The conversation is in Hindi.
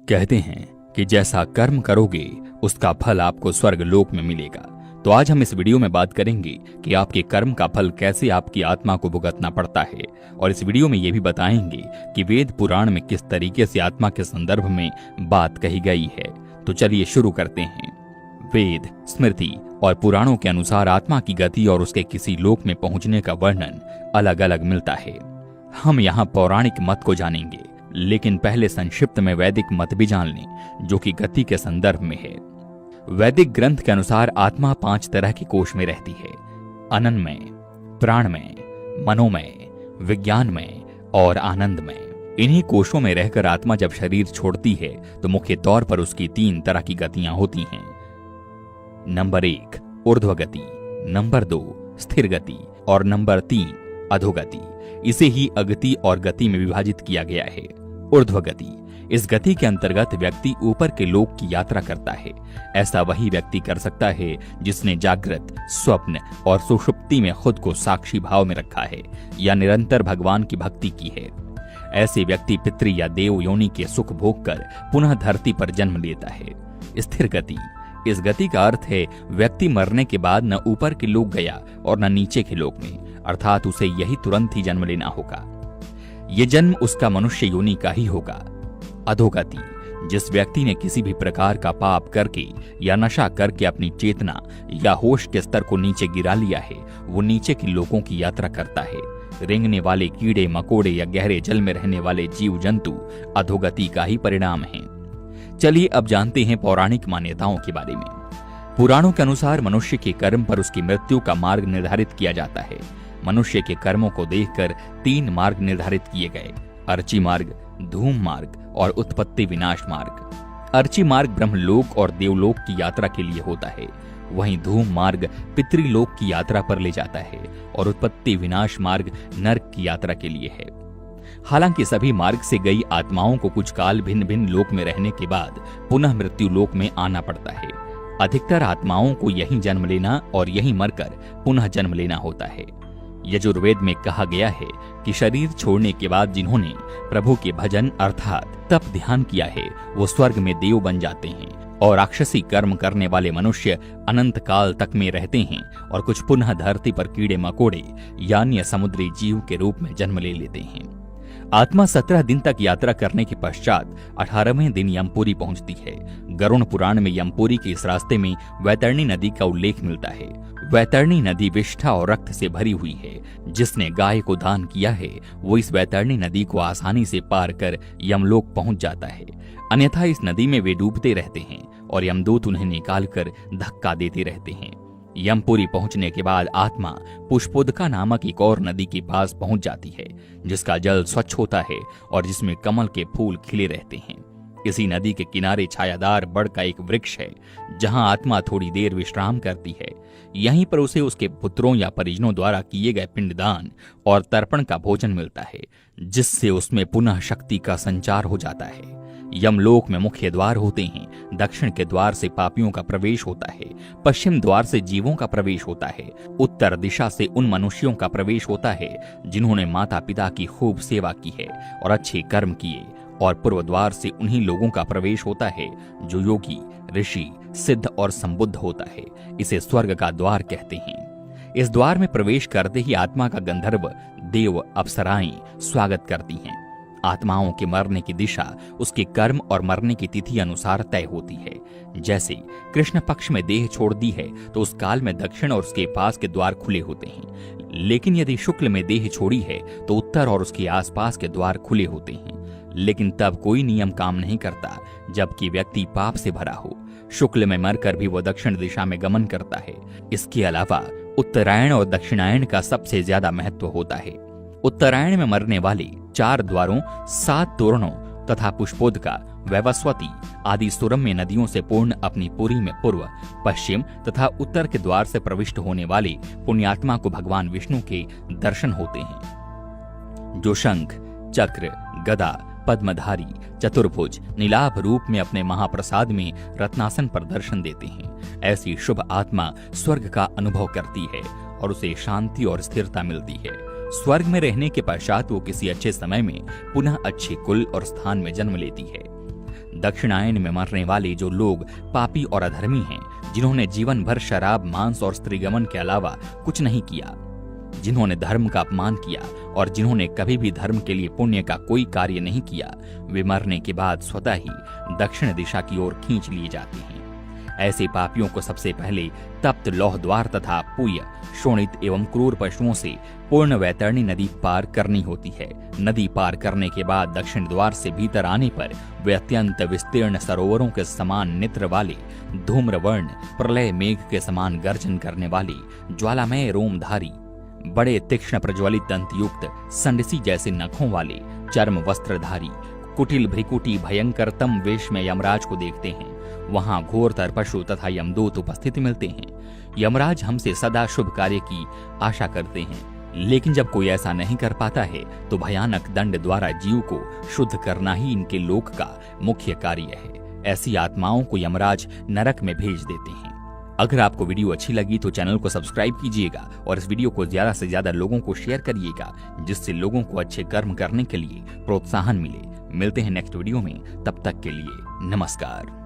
कहते हैं कि जैसा कर्म करोगे उसका फल आपको स्वर्ग लोक में मिलेगा। तो आज हम इस वीडियो में बात करेंगे कि आपके कर्म का फल कैसे आपकी आत्मा को भुगतना पड़ता है, और इस वीडियो में ये भी बताएंगे कि वेद पुराण में किस तरीके से आत्मा के संदर्भ में बात कही गई है। तो चलिए शुरू करते हैं। वेद, स्मृति और पुराणों के अनुसार आत्मा की गति और उसके किसी लोक में पहुंचने का वर्णन अलग अलग मिलता है। हम यहाँ पौराणिक मत को जानेंगे, लेकिन पहले संक्षिप्त में वैदिक मत भी जान लें, जो कि गति के संदर्भ में है। वैदिक ग्रंथ के अनुसार आत्मा 5 तरह के कोश में रहती है: अनन्मय, प्राणमय, मनोमय, विज्ञानमय और आनंदमय। इन्हीं कोशों में रहकर आत्मा जब शरीर छोड़ती है तो मुख्य तौर पर उसकी 3 तरह की गतियां होती हैं। नंबर 1 ऊर्ध्व गति, नंबर 2 स्थिर गति और नंबर 3 अधोगति। इसे ही अगति और गति में विभाजित किया गया है। ऊर्ध्व गति, इस गति के अंतर्गत व्यक्ति ऊपर के लोक की यात्रा करता है। ऐसा वही व्यक्ति कर सकता है जिसने जागृत, स्वप्न और सुषुप्ति में खुद को साक्षी भाव में रखा है या निरंतर भगवान की भक्ति की है। ऐसे व्यक्ति पितृ या देव योनि के सुख भोग कर पुनः धरती पर जन्म लेता है। स्थिर गति, इस गति का अर्थ है व्यक्ति मरने के बाद न ऊपर के लोक गया और न नीचे के लोक में, अर्थात उसे यही तुरंत ही जन्म लेना होगा। ये जन्म उसका मनुष्य योनि का ही होगा। अधोगति, जिस व्यक्ति ने किसी भी प्रकार का पाप करके या नशा करके अपनी चेतना या होश के स्तर को नीचे गिरा लिया है, वो नीचे के लोकों की यात्रा करता है। रेंगने वाले कीड़े मकोड़े या गहरे जल में रहने वाले जीव जंतु अधोगति का ही परिणाम है। चलिए अब जानते हैं पौराणिक मान्यताओं के बारे में। पुराणों के अनुसार मनुष्य के कर्म पर उसकी मृत्यु का मार्ग निर्धारित किया जाता है। मनुष्य के कर्मों को देखकर 3 मार्ग निर्धारित किए गए: अर्ची मार्ग, धूम मार्ग और उत्पत्ति विनाश मार्ग। अर्ची मार्ग ब्रह्मलोक और देवलोक की यात्रा के लिए होता है, वहीं धूम मार्ग पितृलोक की यात्रा पर ले जाता है और उत्पत्ति विनाश मार्ग नरक की यात्रा के लिए है। हालांकि सभी मार्ग से गई आत्माओं को कुछ काल भिन्न भिन्न लोक में रहने के बाद पुनः मृत्यु लोक में आना पड़ता है। अधिकतर आत्माओं को यहीं जन्म लेना और यहीं मरकर पुनः जन्म लेना होता है। यजुर्वेद में कहा गया है कि शरीर छोड़ने के बाद जिन्होंने प्रभु के भजन अर्थात तप ध्यान किया है, वो स्वर्ग में देव बन जाते हैं, और राक्षसी कर्म करने वाले मनुष्य अनंत काल तक में रहते हैं और कुछ पुनः धरती पर कीड़े मकोड़े यानी समुद्री जीव के रूप में जन्म ले लेते हैं। आत्मा 17 दिन तक यात्रा करने के पश्चात 18वें दिन यमपुरी पहुंचती है। गरुड़ पुराण में यमपुरी के इस रास्ते में वैतरणी नदी का उल्लेख मिलता है। वैतरणी नदी विष्ठा और रक्त से भरी हुई है। जिसने गाय को दान किया है वो इस वैतरणी नदी को आसानी से पार कर यमलोक पहुंच जाता है, अन्यथा इस नदी में वे डूबते रहते हैं और यमदूत उन्हें निकालकर धक्का देते रहते हैं। यमपुरी पहुंचने के बाद आत्मा पुष्पोदका नामक एक और नदी के पास पहुंच जाती है, जिसका जल स्वच्छ होता है और जिसमें कमल के फूल खिले रहते हैं। इसी नदी के किनारे छायादार बड़ का एक वृक्ष है, जहां आत्मा थोड़ी देर विश्राम करती है। यहीं पर उसे उसके पुत्रों या परिजनों द्वारा किए गए पिंडदान और तर्पण का भोजन मिलता है, जिससे उसमें पुनः शक्ति का संचार हो जाता है। यमलोक में मुख्य द्वार होते हैं। दक्षिण के द्वार से पापियों का प्रवेश होता है, पश्चिम द्वार से जीवों का प्रवेश होता है, उत्तर दिशा से उन मनुष्यों का प्रवेश होता है जिन्होंने माता पिता की खूब सेवा की है और अच्छे कर्म किए, और पूर्व द्वार से उन्हीं लोगों का प्रवेश होता है जो योगी, ऋषि, सिद्ध और संबुद्ध होता है। इसे स्वर्ग का द्वार कहते हैं। इस द्वार में प्रवेश करते ही आत्मा का गंधर्व, देव, अप्सराएं स्वागत करती हैं। आत्माओं के मरने की दिशा उसके कर्म और मरने की तिथि अनुसार तय होती है। जैसे कृष्ण पक्ष में देह छोड़ दी है तो उस काल में दक्षिण और उसके पास के द्वार खुले होते हैं, लेकिन यदि शुक्ल में देह छोड़ी है तो उत्तर और उसके आसपास के द्वार खुले होते हैं। लेकिन तब कोई नियम काम नहीं करता जबकि व्यक्ति पाप से भरा हो। शुक्ल में मरकर भी वह दक्षिण दिशा में गमन करता है। इसके अलावा उत्तरायण और दक्षिणायन का सबसे ज्यादा महत्व होता है। उत्तरायण में मरने वाले 4 द्वारों, 7 तोरणों तथा पुष्पोदका, वैवस्वती आदि सुरम्य नदियों से पूर्ण अपनी पुरी में पूर्व, पश्चिम तथा उत्तर के द्वार से प्रविष्ट होने वाले पुण्यात्मा को भगवान विष्णु के दर्शन होते हैं, जो शंख, चक्र, गदा, पद्मधारी, चतुर्भुज, नीलाभ रूप में अपने महाप्रसाद में रत्नासन पर दर्शन देते हैं। ऐसी शुभ आत्मा स्वर्ग का अनुभव करती है और उसे शांति और स्थिरता मिलती है। स्वर्ग में रहने के पश्चात वो किसी अच्छे समय में पुनः अच्छे कुल और स्थान में जन्म लेती है। दक्षिणायन में मरने वाले जो लोग पापी और अधर्मी हैं, जिन्होंने जीवन भर शराब, मांस और स्त्रीगमन के अलावा कुछ नहीं किया, जिन्होंने धर्म का अपमान किया और जिन्होंने कभी भी धर्म के लिए पुण्य का कोई कार्य नहीं किया, वे मरने के बाद स्वतः ही दक्षिण दिशा की ओर खींच लिए जाते हैं। ऐसे पापियों को सबसे पहले तप्त लौह द्वार तथा पुय, शोणित एवं क्रूर पशुओं से पूर्ण वैतरणी नदी पार करनी होती है। नदी पार करने के बाद दक्षिण द्वार से भीतर आने पर वे अत्यंत विस्तीर्ण सरोवरों के समान नेत्र वाले, धूम्रवर्ण, प्रलय मेघ के समान गर्जन करने वाले, ज्वालामय रोमधारी, बड़े तीक्ष्ण प्रज्वलित दंतयुक्त, संडसी जैसे नखों वाले, चर्म वस्त्रधारी, कुटिल भ्रिकुटी भयंकरतम वेश में यमराज को देखते हैं। वहां घोरतर पशु तथा यमदूत उपस्थित मिलते हैं। यमराज हमसे सदा शुभ कार्य की आशा करते हैं, लेकिन जब कोई ऐसा नहीं कर पाता है तो भयानक दंड द्वारा जीव को शुद्ध करना ही इनके लोक का मुख्य कार्य है। ऐसी आत्माओं को यमराज नरक में भेज देते हैं। अगर आपको वीडियो अच्छी लगी तो चैनल को सब्सक्राइब कीजिएगा और इस वीडियो को ज्यादा से ज्यादा लोगों को शेयर करिएगा, जिससे लोगों को अच्छे कर्म करने के लिए प्रोत्साहन मिले। मिलते हैं नेक्स्ट वीडियो में, तब तक के लिए नमस्कार।